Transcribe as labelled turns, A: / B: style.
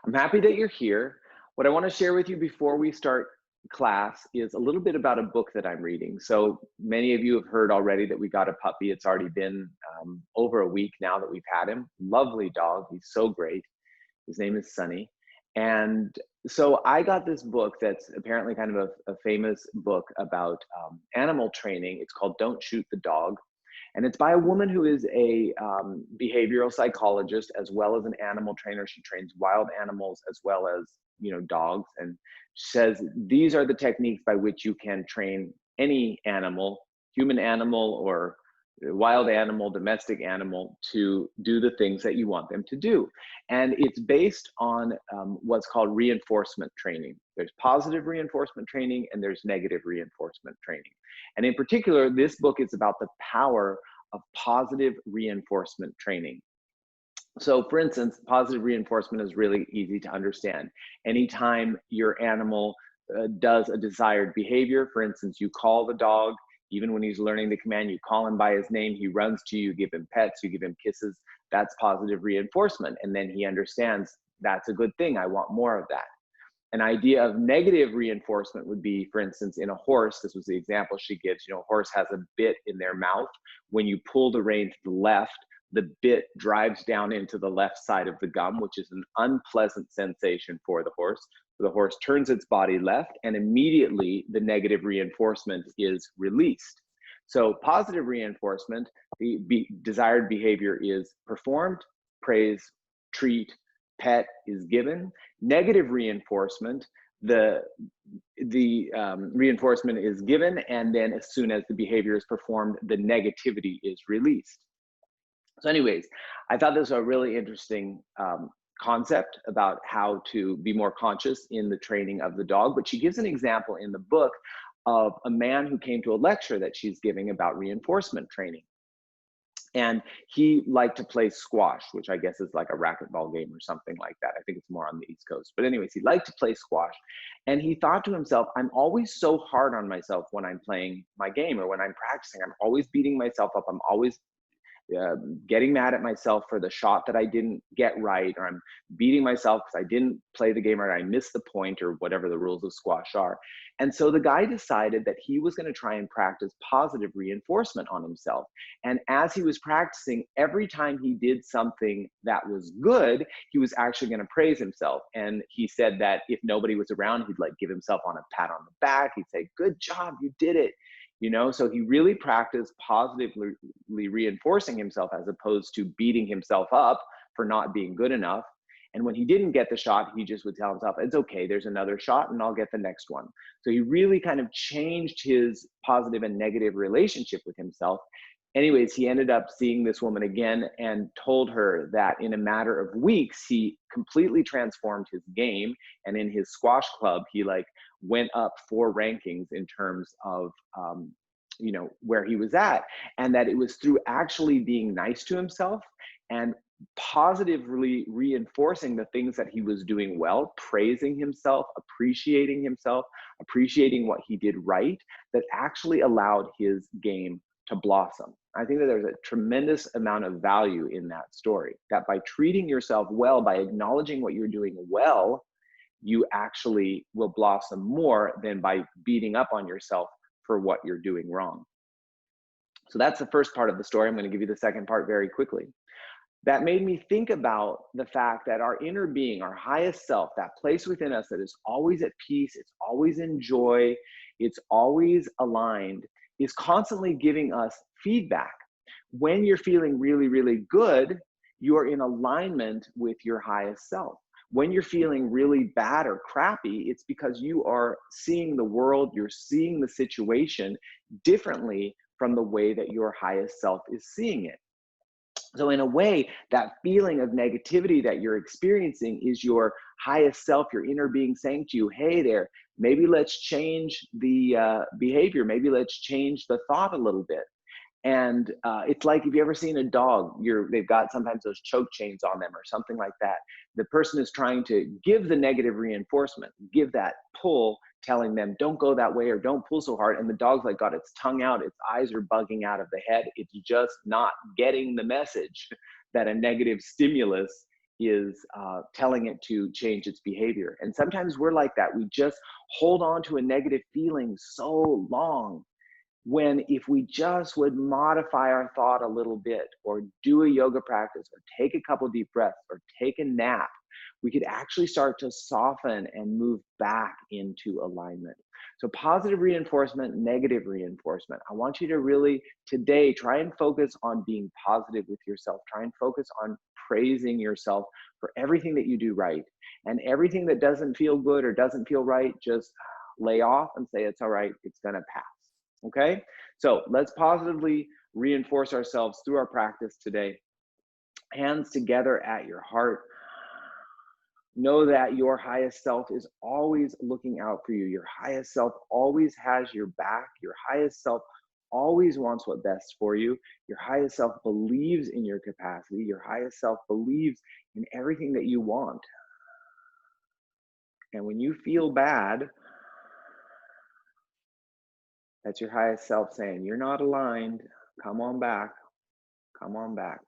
A: I'm happy that you're here. What I want to share with you before we start class is a little bit about a book that I'm reading. So many of you have heard already that we got a puppy. It's already been over a week now that we've had him. Lovely dog. He's so great. His name is Sunny. And so I got this book that's apparently kind of a famous book about animal training. It's called Don't Shoot the Dog. And it's by a woman who is a behavioral psychologist as well as an animal trainer. She trains wild animals as well as dogs, and says these are the techniques by which you can train any animal, human animal or wild animal, domestic animal, to do the things that you want them to do. And it's based on what's called reinforcement training. There's positive reinforcement training and there's negative reinforcement training. And in particular, this book is about the power of positive reinforcement training. So for instance, positive reinforcement is really easy to understand. Anytime your animal does a desired behavior, for instance, you call the dog, even when he's learning the command, you call him by his name, he runs to you, give him pets, you give him kisses, that's positive reinforcement. And then he understands that's a good thing, I want more of that. An idea of negative reinforcement would be, for instance, in a horse, this was the example she gives, a horse has a bit in their mouth. When you pull the rein to the left, the bit drives down into the left side of the gum, which is an unpleasant sensation for the horse. So the horse turns its body left and immediately the negative reinforcement is released. So positive reinforcement, the desired behavior is performed, praise, treat, pet is given. Negative reinforcement, the reinforcement is given, and then as soon as the behavior is performed, the negativity is released. So anyways, I thought this was a really interesting concept about how to be more conscious in the training of the dog. But she gives an example in the book of a man who came to a lecture that she's giving about reinforcement training. And he liked to play squash, which I guess is like a racquetball game or something like that. I think it's more on the East Coast. But anyways, he liked to play squash. And he thought to himself, I'm always so hard on myself when I'm playing my game or when I'm practicing. I'm always beating myself up. I'm always getting mad at myself for the shot that I didn't get right, or I'm beating myself because I didn't play the game right, I missed the point, or whatever the rules of squash are. And so the guy decided that he was going to try and practice positive reinforcement on himself. And as he was practicing, every time he did something that was good, he was actually going to praise himself. And he said that if nobody was around, he'd like give himself on a pat on the back. He'd say, good job, you did it. So he really practiced positively reinforcing himself as opposed to beating himself up for not being good enough. And when he didn't get the shot, he just would tell himself, it's okay, there's another shot and I'll get the next one. So he really kind of changed his positive and negative relationship with himself. Anyways, he ended up seeing this woman again and told her that in a matter of weeks, he completely transformed his game. And in his squash club, he went up 4 rankings in terms of where he was at, and that it was through actually being nice to himself and positively reinforcing the things that he was doing well, praising himself, appreciating what he did right, that actually allowed his game to blossom. I think that there's a tremendous amount of value in that story, that by treating yourself well, by acknowledging what you're doing well, you actually will blossom more than by beating up on yourself for what you're doing wrong. So that's the first part of the story. I'm going to give you the second part very quickly. That made me think about the fact that our inner being, our highest self, that place within us that is always at peace, it's always in joy, it's always aligned, is constantly giving us feedback. When you're feeling really, really good, you're in alignment with your highest self. When you're feeling really bad or crappy, it's because you are seeing the world, you're seeing the situation differently from the way that your highest self is seeing it. So in a way, that feeling of negativity that you're experiencing is your highest self, your inner being saying to you, hey there, maybe let's change the behavior. Maybe let's change the thought a little bit. And it's like, if you ever seen a dog, they've got sometimes those choke chains on them or something like that. The person is trying to give the negative reinforcement, give that pull, telling them, don't go that way or don't pull so hard. And the dog's got its tongue out, its eyes are bugging out of the head. It's just not getting the message that a negative stimulus is telling it to change its behavior. And sometimes we're like that. We just hold on to a negative feeling so long, when if we just would modify our thought a little bit, or do a yoga practice, or take a couple deep breaths, or take a nap, we could actually start to soften and move back into alignment. So positive reinforcement, negative reinforcement. I want you to really today try and focus on being positive with yourself. Try and focus on praising yourself for everything that you do right. And everything that doesn't feel good or doesn't feel right, just lay off and say, it's all right, it's gonna pass. Okay? So let's positively reinforce ourselves through our practice today. Hands together at your heart. Know that your highest self is always looking out for you. Your highest self always has your back. Your highest self always wants what's best for you. Your highest self believes in your capacity. Your highest self believes in everything that you want. And when you feel bad, that's your highest self saying, you're not aligned. Come on back. Come on back.